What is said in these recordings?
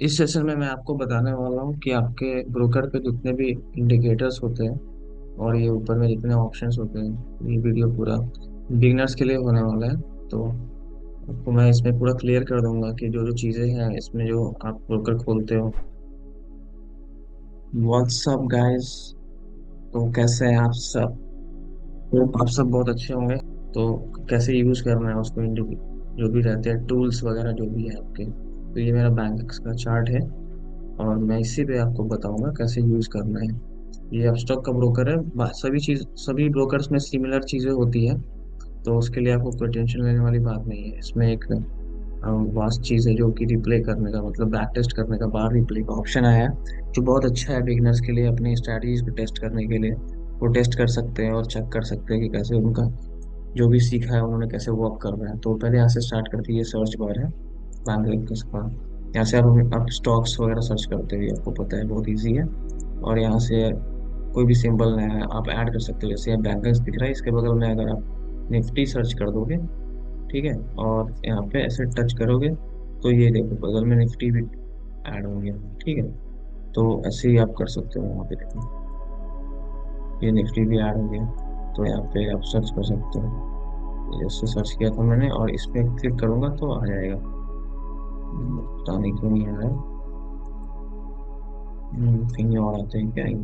इस सेशन में मैं आपको बताने वाला हूँ कि आपके ब्रोकर के जितने भी इंडिकेटर्स होते हैं और ये ऊपर में जितने ऑप्शंस होते हैं, ये वीडियो पूरा बिगिनर्स के लिए होने वाला है। तो आपको मैं इसमें पूरा क्लियर कर दूंगा कि जो जो चीज़ें हैं इसमें जो आप ब्रोकर खोलते हो। व्हाट्सअप गाइस, तो कैसे हैं आप सब? तो आप सब बहुत अच्छे होंगे। तो कैसे यूज़ करना है उसको, जो भी रहते हैं टूल्स वगैरह जो भी है आपके। तो ये मेरा बैंक का चार्ट है और मैं इसी पे आपको बताऊंगा कैसे यूज़ करना है। ये अपस्टॉक का ब्रोकर है। सभी ब्रोकर्स में सिमिलर चीज़ें होती है, तो उसके लिए आपको कोई टेंशन लेने वाली बात नहीं है। इसमें एक वास्ट चीज़ है जो कि रिप्ले करने का, मतलब बैक टेस्ट करने का, बार रिप्ले का ऑप्शन आया है, जो बहुत अच्छा है बिगिनर्स के लिए अपनी स्ट्रैटेजीज को टेस्ट करने के लिए। वो टेस्ट कर सकते हैं और चेक कर सकते हैं कि कैसे उनका जो भी सीखा है उन्होंने कैसे वर्क कर रहा है। तो पहले यहाँ से स्टार्ट करते हैं। ये सर्च बार है बैंक का। यहाँ से आप स्टॉक्स वगैरह सर्च करते हो, आपको पता है बहुत ईजी है। और यहाँ से कोई भी सिंबल नया है आप ऐड कर सकते हो। जैसे यहाँ बैंकर्स दिख रहा है, इसके बगल में अगर आप निफ्टी सर्च कर दोगे, ठीक है, और यहाँ पे ऐसे टच करोगे तो ये देखो बगल में निफ्टी भी ऐड हो गया। ठीक है, तो ऐसे ही आप कर सकते हो। यहाँ पे देखो ये निफ्टी भी ऐड हो गया, तो यहाँ पे आप सर्च कर सकते हो। जैसे सर्च किया था मैंने और इस पे क्लिक करूंगा तो आ जाएगा। पता नहीं क्यों नहीं आ रहा है। कहीं और आते हैं क्या ये?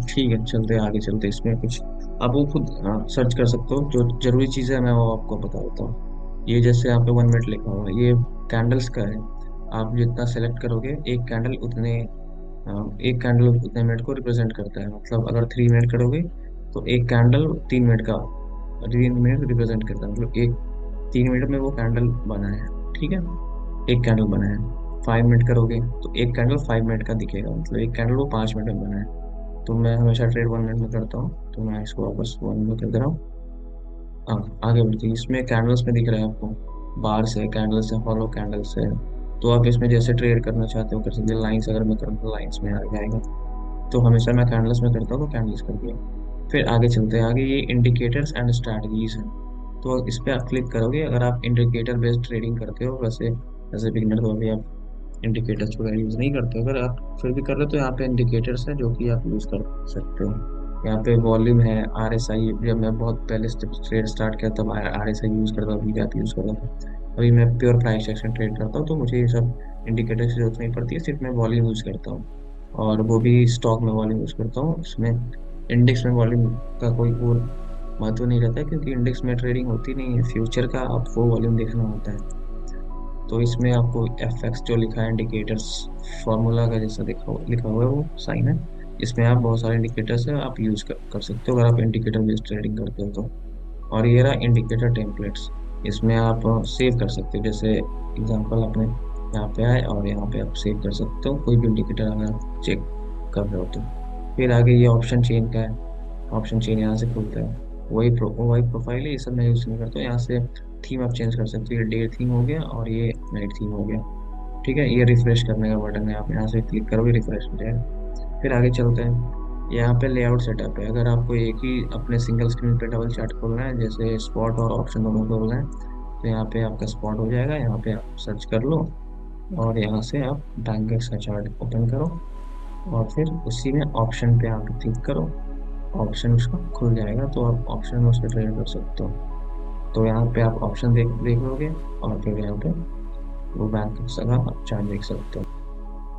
ठीक है, चलते आगे चलते। इसमें कुछ आप वो खुद सर्च कर सकते हो। जो जरूरी चीज़ है मैं वो आपको बता देता हूँ। ये जैसे यहाँ पे 1 मिनट लिखा हुआ है, ये कैंडल्स का है। आप जितना सेलेक्ट करोगे एक कैंडल उतने मिनट को रिप्रेजेंट करता है। मतलब अगर 3 मिनट करोगे तो एक कैंडल 3 मिनट का 3 मिनट रिप्रेजेंट करता है। मतलब एक 3 मिनट में वो कैंडल बना है। ठीक है, एक कैंडल बना है। 5 मिनट करोगे तो एक कैंडल 5 मिनट का दिखेगा, मतलब एक कैंडल वो 5 मिनट में बना है। तो मैं हमेशा ट्रेड 1 मिनट में करता हूँ, तो मैं इसको वापस 1 मिनट में कर दे रहा हूँ। आगे बढ़ते हैं। इसमें कैंडल्स में दिख रहा है आपको, बार्स है, कैंडल्स है, फॉलो कैंडल्स है। तो आप इसमें जैसे ट्रेड करना चाहते हो कर सकते हो। लाइंस अगर मैं करूँ तो लाइंस में आ जाएगा। तो हमेशा मैं कैंडल्स में करता हूँ, तो कैंडल्स कर दिया। फिर आगे चलते हैं। आगे ये इंडिकेटर्स एंड स्ट्रैटेजीज है। तो इस पे आप क्लिक करोगे अगर आप इंडिकेटर बेस्ड ट्रेडिंग करते हो। वैसे एज ए बिगिनर तो अभी आप इंडिकेटर्स वगैरह यूज़ नहीं करते हो। अगर आप फिर भी कर रहे हो तो यहाँ पे इंडिकेटर्स है जो कि आप यूज़ कर सकते हो। यहाँ पे वॉल्यूम है, आर एस आई। जब मैं बहुत पहले ट्रेड स्टार्ट किया तब आर एस आई यूज़ करता था, वीगैप यूज़ करता था। अभी मैं प्योर प्राइस एक्शन ट्रेड करता हूँ, तो मुझे ये सब इंडिकेटर की जरूरत नहीं पड़ती है। सिर्फ मैं वॉल्यूम यूज़ करता हूँ, और वो भी स्टॉक में वॉल्यूम यूज़ करता हूँ। उसमें इंडेक्स में वॉल्यूम का कोई और महत्व नहीं रहता है, क्योंकि इंडेक्स में ट्रेडिंग होती नहीं है फ्यूचर का, आपको वॉल्यूम देखना होता है। तो इसमें आपको एफ एक्स जो लिखा है इंडिकेटर्स, फॉर्मूला का जैसा लिखा हुआ है वो साइन है। इसमें आप बहुत सारे इंडिकेटर्स है, आप यूज कर सकते हो अगर आप इंडिकेटर बेस्ड ट्रेडिंग करते हो तो। और ये रहा इंडिकेटर टेम्पलेट्स। इसमें आप सेव कर सकते हो। जैसे एग्जांपल अपने यहाँ पे आए और यहाँ पे आप सेव कर सकते हो कोई भी इंडिकेटर अगर आप चेक कर रहे हो तो। फिर आगे ये ऑप्शन चेन का है। ऑप्शन चेन यहाँ से खुलता है। वही प्रोफाइल है, ये सब मैं यूज नहीं करता हूँ। यहाँ से थीम आप चेंज कर सकते हो। ये डे थीम हो गया और ये नाइट थीम हो गया। ठीक है, ये रिफ्रेश करने का बटन है, आप यहाँ से क्लिक करोगे रिफ्रेश हो जाएगा। फिर आगे चलते हैं। यहाँ पे लेआउट सेटअप है। अगर आपको एक ही अपने सिंगल स्क्रीन पे डबल चार्ट खोलना है, जैसे स्पॉट और ऑप्शन दोनों खोलना है, तो यहाँ पे आपका स्पॉट हो जाएगा। यहाँ पे आप सर्च कर लो और यहाँ से आप बैंक का चार्ट ओपन करो और फिर उसी में ऑप्शन पे आप क्लिक करो। ऑप्शन उसका खुल जाएगा, तो आप ऑप्शन में उसको ट्रेड कर सकते हो। तो यहाँ पे आप ऑप्शन देख देख लोगे और फिर यहाँ पे वो बैंक का आप चार्ट देख सकते हो।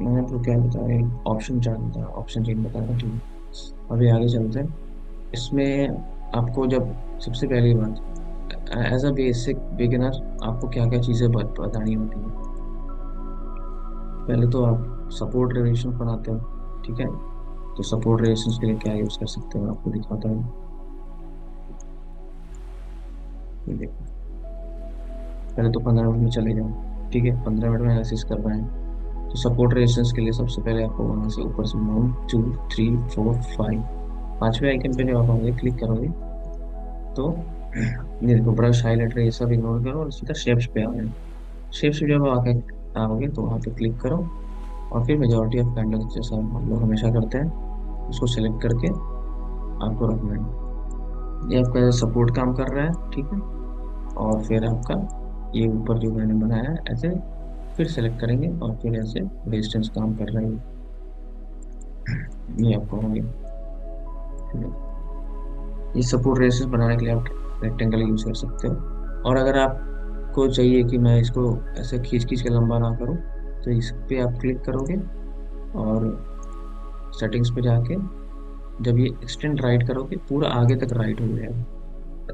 मैंने तो क्या बताया, ऑप्शन चार्ट बताया, ऑप्शन चेन बताया। ठीक है, अभी आगे चलते हैं। इसमें आपको जब सबसे पहली बात, एज अ बेसिक बिगिनर आपको क्या क्या चीज़ें बतानी होती है। पहले तो आप सपोर्ट रिलेशन बनाते हो। ठीक है, तो सपोर्ट रिलेशन के लिए क्या यूज़ कर सकते हो आपको दिखाता हूँ। ये देखो, पहले तो 15 मिनट में चले जाओ। ठीक है, 15 मिनट में एनालिसिस कर रहे हैं। तो सपोर्ट रेजिस्टेंस के लिए सबसे पहले आपको वहां से ऊपर से 1 2 3 4 5 पांचवें आइकन पे जब आप आगे क्लिक करोगे तो ये देखो ब्रश हाईलाइटर ये सब इग्नोर करो और सीधा शेप्स पे आ जाओ। शेप्स पे जब आके आओगे तो वहाँ पे क्लिक करो और फिर मेजोरिटी ऑफ कैंडल्स जैसा हम लोग हमेशा करते हैं उसको सेलेक्ट करके आपको रखना है। ये आपका सपोर्ट काम कर रहा है। ठीक है, और फिर आपका ये ऊपर जो मैंने बनाया है ऐसे फिर सेलेक्ट करेंगे और फिर ऐसे रेजिस्टेंस काम कर रहा है, ये आपको हो गया। ये सपोर्ट रेजिस्टेंस बनाने के लिए आप रेक्टेंगल यूज कर सकते हो। और अगर आपको चाहिए कि मैं इसको ऐसे खींच खींच के लंबा ना करूँ, तो इस पे आप क्लिक करोगे और सेटिंग्स पे जाके जब ये एक्सटेंड राइट करोगे पूरा आगे तक राइट हो जाएगा,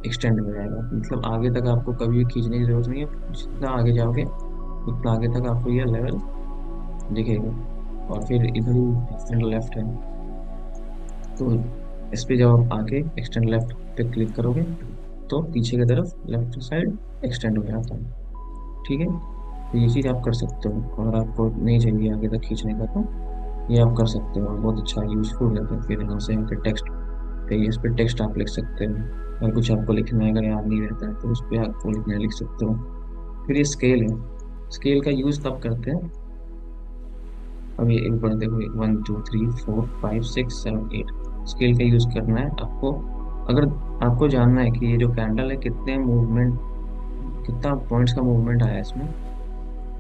एक्सटेंड हो जाएगा, मतलब आगे तक आपको कभी भी खींचने की जरूरत नहीं है, जितना आगे जाओगे उतना आगे तक आपको ये लेवल दिखेगा। और फिर इधर ही एक्सटेंड लेफ्ट है, तो इस पे जब आप आके एक्सटेंड लेफ्ट पे क्लिक करोगे तो पीछे की तरफ लेफ्ट साइड एक्सटेंड हो जाता है। ठीक है, तो ये चीज़ आप कर सकते हो। अगर आपको नहीं चाहिए आगे तक खींचने का तो ये आप कर सकते हो, और बहुत अच्छा यूजफुल है। तो फिर यहाँ से यहाँ टेक्स्ट पे इस पे टेक्स्ट आप लिख सकते हो, अगर कुछ आपको लिखना है, अगर याद नहीं रहता है तो उस पर आपको लिखना है, लिख सकते हो। फिर ये स्केल है, स्केल का यूज तब करते हैं, अब ये ऊपर देखो 1 2 3 4 5 6 7 8, स्केल का यूज करना है आपको। अगर आपको जानना है कि ये जो कैंडल है कितने मूवमेंट, कितना पॉइंट्स का मूवमेंट आया है इसमें,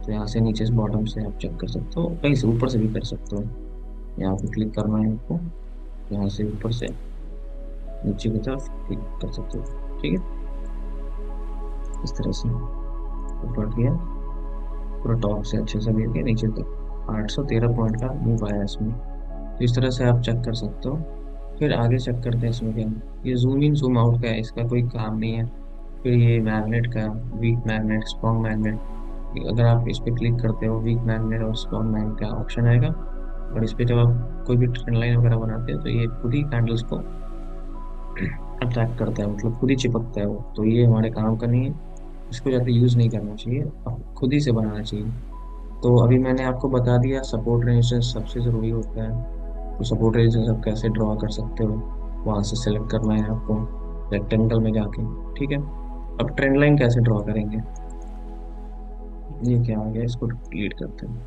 तो यहाँ से नीचे से बॉटम से आप चेक कर सकते हो, कहीं से ऊपर से भी कर सकते हो। यहाँ पे क्लिक करना है आपको, यहाँ से ऊपर से नीचे की तरफ क्लिक कर सकते हो। ठीक है, इस तरह से ऊपर किया, पूरा टॉप से अच्छे से लेके नीचे तक 813 पॉइंट का मूव आया इसमें। तो इस तरह से आप चेक कर सकते हो। फिर आगे चेक करते हैं इसमें क्या, ये जूम इन जूम आउट का है, इसका कोई काम नहीं है। फिर ये मैग्नेट का, वीक मैग्नेट स्ट्रॉन्ग मैग्नेट, अगर आप इस पर क्लिक करते हो वीक मैग्नेट और स्ट्रॉन्ग मैग्नेट का ऑप्शन आएगा, और इस पर जब आप कोई भी ट्रेंड लाइन वगैरह बनाते हैं तो ये खुद ही कैंडल्स को अट्रैक्ट करता है, मतलब खुद ही चिपकता है वो। तो ये हमारे काम का नहीं है, इसको ज़्यादा यूज़ नहीं करना चाहिए, आप खुद ही से बनाना चाहिए। तो अभी मैंने आपको बता दिया सपोर्ट रेजिस्टेंस सबसे ज़रूरी होता है। तो सपोर्ट रेजिस्टेंस आप कैसे ड्रॉ कर सकते हो, वहाँ से सेलेक्ट करना है आपको रेक्टेंगल में जाके। ठीक है, अब ट्रेंड लाइन कैसे ड्रॉ करेंगे, ये क्या आ गया, इसको डिलीट करते हैं।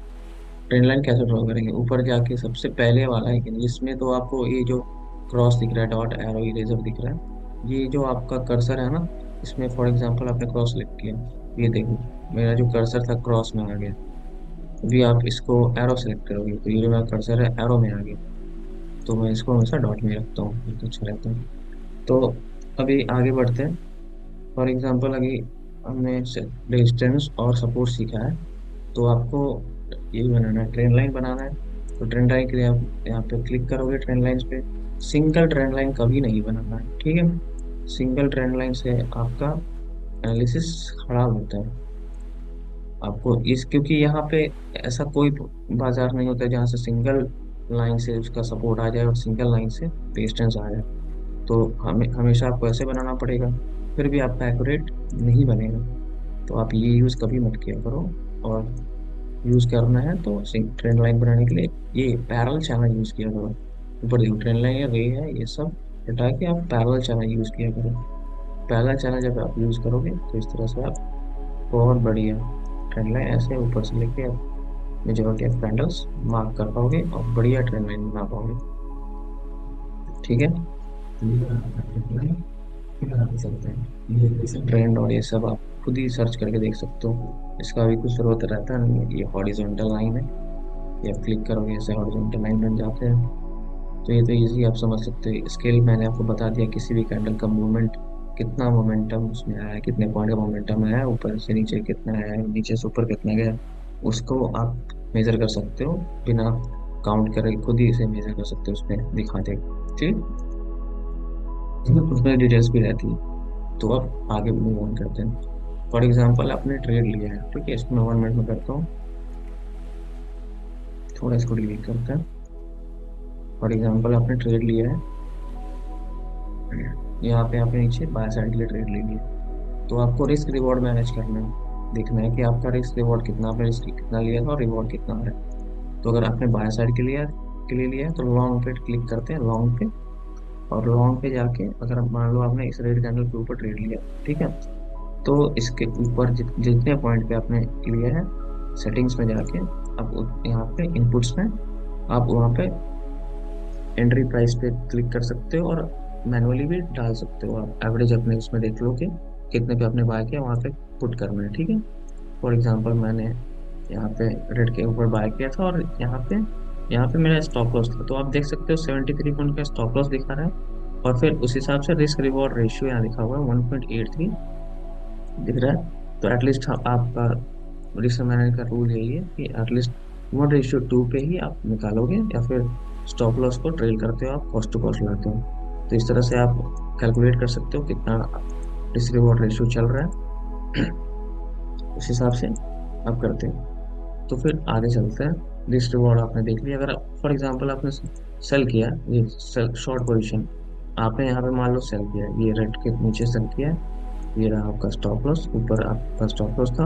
ट्रेंड लाइन कैसे ड्रॉ करेंगे, ऊपर जाके सबसे पहले वाला है कि नहीं, इसमें तो आपको ये जो क्रॉस दिख रहा है, डॉट एरो इरेजर दिख रहा है, ये जो आपका कर्सर है ना, इसमें फॉर एग्जांपल आपने क्रॉस लिख किया, ये देखो मेरा जो कर्सर था क्रॉस में आ गया। अभी आप इसको एरो सेलेक्ट करोगे तो ये जो मेरा कर्सर है एरो में आ गया, तो मैं इसको हमेशा डॉट में रखता हूँ, बहुत अच्छा रहता है। तो अभी आगे बढ़ते हैं। फॉर एग्जांपल अभी हमने रेजिस्टेंस और सपोर्ट सीखा है, तो आपको यही बनाना है, ट्रेंड लाइन बनाना है। तो ट्रेंड लाइन के लिए आप यहाँ पे क्लिक करोगे, ट्रेंड लाइन पे सिंगल ट्रेंड लाइन कभी नहीं बनाना है। ठीक है, सिंगल ट्रेंड लाइन से आपका एनालिसिस खराब होता है। आपको इस, क्योंकि यहाँ पे ऐसा कोई बाजार नहीं होता जहाँ से सिंगल लाइन से उसका सपोर्ट आ जाए और सिंगल लाइन से रेजिस्टेंस आ जाए। तो हमें हमेशा आपको ऐसे बनाना पड़ेगा, फिर भी आपका एक्यूरेट नहीं बनेगा। तो आप ये यूज़ कभी मत किया करो। और यूज़ करना है तो ट्रेंड लाइन बनाने के लिए ये पैरेलल चैनल यूज़ किया करो। ऊपर देखो ट्रेंड लाइन है, रे है, ये सब हटा के आप पैरेलल चैनल यूज़ किया करो। पैरेलल चैनल जब आप यूज़ करोगे तो इस तरह से आप बहुत बढ़िया ट्रेंड लाइन ऐसे ऊपर से लेके आप मेजॉरिटी ऑफ कैंडल्स मार्क कर पाओगे और बढ़िया ट्रेंड लाइन बना पाओगे। ठीक है, ट्रेंड और ये सब आप खुद ही सर्च करके देख सकते हो, इसका भी कुछ जरूरत रहता नहीं है। ये हॉरिजॉन्टल लाइन है, ये आप क्लिक करोगे ऐसे हॉरिजॉन्टल लाइन बन जाते हैं। तो ये तो इजी आप समझ सकते हो। स्केल मैंने आपको बता दिया, किसी भी कैंडल का मूवमेंट, कितना मोमेंटम उसमें आया है, कितने पॉइंट का मोमेंटम आया है, ऊपर से नीचे कितना आया है, नीचे से ऊपर कितना गया, उसको आप मेजर कर सकते हो बिना काउंट करे, खुद ही इसे मेजर कर सकते हो उसमें दिखाते। ठीक, उसमें डिटेल्स भी रहती है। तो अब आगे मूव ऑन करते हैं। फॉर एग्जाम्पल आपने ट्रेड लिया है, ठीक है, इसको मैं 1 मिनट में करता हूँ, थोड़ा इसको डिलीट करते हैं। फॉर एग्जाम्पल आपने ट्रेड लिया है, यहाँ पे आपने नीचे बाय साइड के लिए ट्रेड ले लिया, तो आपको रिस्क रिवॉर्ड मैनेज करना है, देखना है कि आपका रिस्क रिवॉर्ड कितना, आपने रिस्क कितना लिया था और रिवॉर्ड कितना है। तो अगर आपने बाय साइड के लिए लिया है तो लॉन्ग पे क्लिक करते हैं, लॉन्ग पे, और लॉन्ग पे जाके अगर मान लो आपने इस रेड कैंडल के ऊपर ट्रेड लिया, ठीक है, तो इसके ऊपर जितने पॉइंट पे आपने लिया है, सेटिंग्स में जाके आप यहाँ पे इनपुट्स में आप वहाँ पे एंट्री प्राइस पे क्लिक कर सकते हो और मैनुअली भी डाल सकते हो। आप एवरेज अपने उसमें देख लो कि कितने पे आपने बाय किया वहां पे पुट करना है, ठीक है। फॉर एग्जांपल मैंने यहाँ पे रेड के ऊपर बाय किया था, और यहाँ पे मेरा स्टॉप लॉस था, तो आप देख सकते हो 73 पॉइंट का स्टॉप लॉस दिखा रहा है। और फिर उस हिसाब से रिस्क रिवॉर्ड रेशियो यहाँ लिखा हुआ है 1.83 दिख रहा है। तो एटलीस्ट आपका रिस्क मैनेजर का रूल यही है कि एटलीस्ट 1:2 पे ही आप निकालोगे, या फिर स्टॉप लॉस को ट्रेल करते हो, आप कॉस्ट टू कॉस्ट लाते हो। तो इस तरह से आप कैलकुलेट कर सकते हो कितना रिस्क रिवॉर्ड रेशियो चल रहा है। उस हिसाब से आप करते हो। तो फिर आगे चलते हैं। रिस्क रिवॉर्ड आपने देख लिया। अगर फॉर एग्जांपल आपने सेल किया, ये सेल शॉर्ट पोजीशन आपने यहाँ पे मान लो सेल किया, ये रेड के नीचे सेल किया, ये रहा आपका स्टॉप लॉस, ऊपर आपका स्टॉप लॉस था,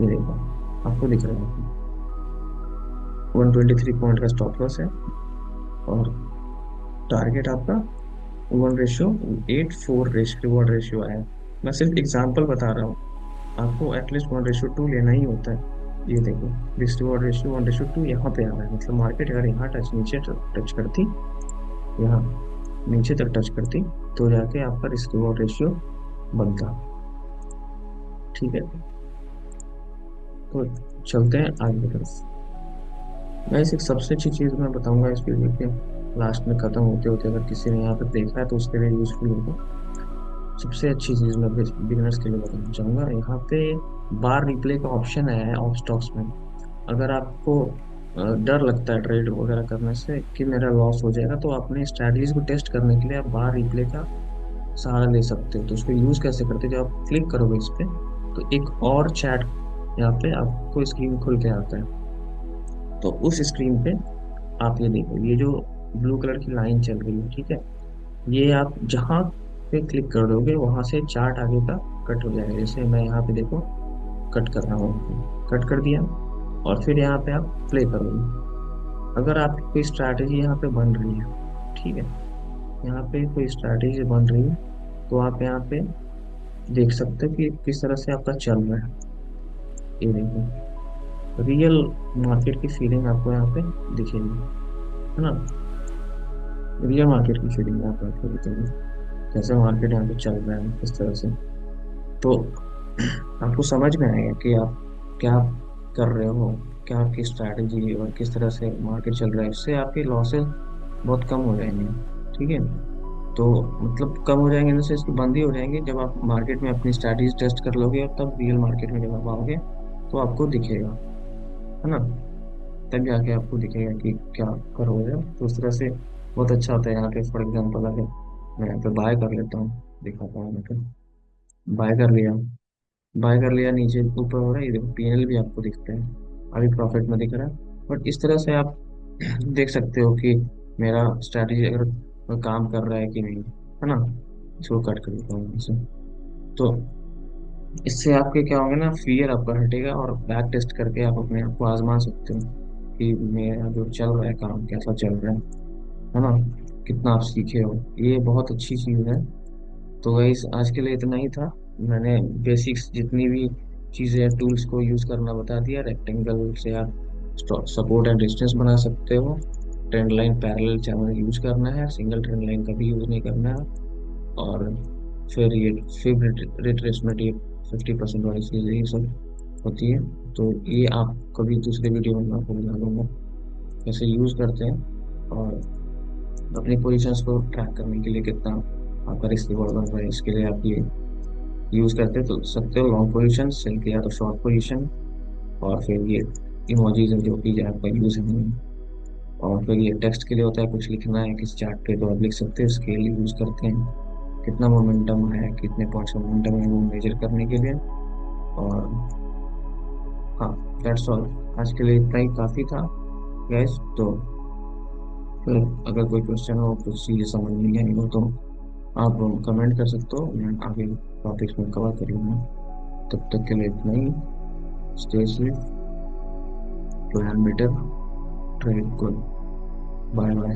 ये देखो आपको दिख रहा है 123 पॉइंट का स्टॉप लॉस है, और टारगेट आपका 1:8 4 रिस्क रिवॉर्ड रेशियो आया। मैं सिर्फ एग्जांपल बता रहा हूँ, आपको एटलीस्ट 1:2 लेना ही होता है। ये देखो रिस्क रिवॉर्ड रेशियो 1:2 यहाँ पे आ रहा है, मतलब मार्केट अगर यहाँ टच नीचे टच करती, यहाँ नीचे तक टच करती, तो जाके आपका रिस्क रिवॉर्ड रेशियो बनता। ठीक है, तो चलते हैं आगे की तरफ। वैसे एक सबसे अच्छी चीज़ मैं बताऊंगा इस वीडियो के लास्ट में, खत्म होते होते अगर किसी ने यहाँ पे देखा है तो उसके लिए यूजफुल होगा। सबसे अच्छी चीज़ मैं बिगिनर्स के लिए बताना चाहूँगा, यहाँ पे बार रिप्ले का ऑप्शन आया है ऑफ स्टॉक्स में। अगर आपको डर लगता है ट्रेड वगैरह करने से कि मेरा लॉस हो जाएगा, तो अपने स्ट्रैटेजीज को टेस्ट करने के लिए आप बार रिप्ले का सहारा ले सकते हो। तो उसको यूज़ कैसे करते हो, जब आप क्लिक करोगे इस पे, तो एक और चैट यहाँ पे आपको स्क्रीन खुल के आता है। तो उस स्क्रीन पे आप ये देखो, ये जो ब्लू कलर की लाइन चल रही है, ठीक है, ये आप जहाँ पे क्लिक कर दोगे वहां से चार्ट आगे का कट हो जाएगा। जैसे मैं यहाँ पे देखो कट कर रहा हूँ, कट कर दिया, और फिर यहाँ पे आप प्ले करोगे। अगर आपकी कोई स्ट्रैटेजी यहाँ पे बन रही है, ठीक है, यहाँ पे कोई स्ट्रैटेजी बन रही है, तो आप यहाँ पे देख सकते हो कि किस तरह से आपका चल रहा है। ये देखो रियल मार्केट की फीलिंग आपको यहाँ पे दिखेगी, है ना। रियल मार्केट की फीलिंग यहाँ पे आपको दिखेगी, कैसे मार्केट यहाँ पे चल रहा है किस तरह से। तो आपको समझ में आएगा कि आप क्या कर रहे हो, क्या आपकी स्ट्रैटेजी और किस तरह से मार्केट चल रहा है। इससे आपके लॉसेस बहुत कम हो जाएंगे, ठीक है। तो मतलब कम हो जाएंगे इन से, इसकी बंद ही हो जाएंगे जब आप मार्केट में अपनी स्ट्रैटेजी टेस्ट कर लोगे, और तब रियल मार्केट में जब आप आओगे तो आपको दिखेगा, है ना। तब जाके आपको दिखेगा कि क्या करोगे। तो उस तरह से बहुत अच्छा होता है। यहाँ पे फॉर एग्जाम्पल अगर मैं यहाँ पे बाय कर लेता हूँ, दिखाता हूँ, मैं बाय कर लिया, बाय कर लिया, नीचे ऊपर हो रहा है, ये देखो पीएनएल भी आपको दिखता है, अभी प्रॉफिट में दिख रहा है। बट इस तरह से आप देख सकते हो कि मेरा स्ट्रैटेजी अगर काम कर रहा है कि नहीं, है ना। इसको कट कर देता हूँ इसे। तो इससे आपके क्या होंगे ना, फियर आपका हटेगा, और बैक टेस्ट करके आप अपने आप को आजमा सकते हो कि मेरा जो चल रहा है काम कैसा चल रहा है ना, कितना आप सीखे हो। ये बहुत अच्छी चीज़ है। तो वही आज के लिए इतना ही था। मैंने बेसिक्स जितनी भी चीज़ें टूल्स को यूज़ करना बता दिया। रेक्टेंगल से आप सपोर्ट एंड डिस्टेंस बना सकते हो, trend line parallel channel use करना है, सिंगल ट्रेंड लाइन कभी यूज नहीं करना है, और फिर ये फिर रिट्रेसमेंट, ये 50% वाली चीज़ ये सब होती है। तो ये आप कभी दूसरे वीडियो में मैं आपको बता दूंगा कैसे यूज़ करते हैं, और अपनी पोजीशंस को ट्रैक करने के लिए कितना आपका रिस्क रिवॉर्ड बन रहा है, इसके लिए आप ये यूज़ करते तो सकते हो। लॉन्ग पोजीशन सेल किया तो शॉर्ट पोजीशन, और फिर ये इमोजीज है जो कि आपका यूज़ है। और फिर ये टेक्स्ट के लिए होता है, कुछ लिखना है किसी चार्ट पे तो आप लिख सकते हो, स्केल यूज़ करते हैं, कितना मोमेंटम है, कितने पॉइंट्स का मोमेंटम है वो मेजर करने के लिए। और हाँ, दैट्स ऑल। आज के लिए इतना ही काफ़ी था गैस। तो फिर अगर कोई क्वेश्चन हो, कुछ चीज़ें समझ नहीं आई हो, तो आप कमेंट कर सकते हो, मैं आगे टॉपिक्स में कवर कर लूँगा। तब तक के लिए इतना ही। Stay safe, plan better, trade good, bye bye.